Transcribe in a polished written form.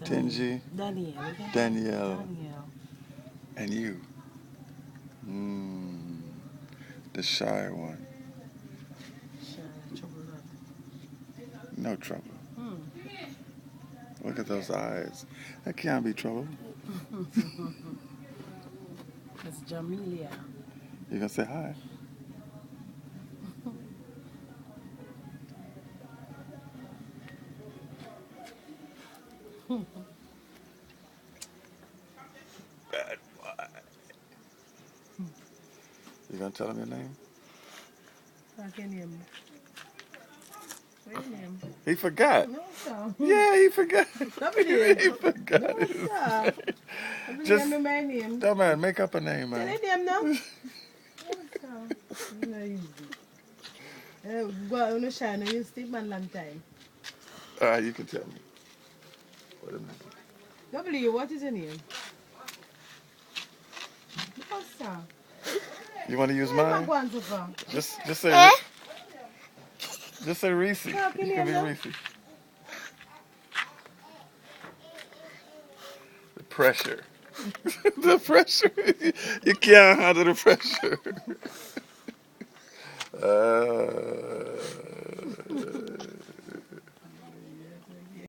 Tingy, Danielle. Danielle, and you. The shy one. Shy, trouble No trouble. not. Look at those eyes. That can't be trouble. It's Jamelia. You gonna say hi? Bad boy. You gonna tell him your name? What's your name? What's your name? He forgot. No, sir. Yeah, he forgot. W. He forgot No, his sir. name. Just my name. No, man, make up a name, Tell man. them now. No, sir. No easy. Well, no shy. No, you stay man long time. You can tell me. Wait a minute. W, what is your name? No, sir. You want to use Where am I mine? going so far? Just say, just say Reese. You Sir, can you can be hear me? Reese. The pressure. The pressure. You can't handle the pressure.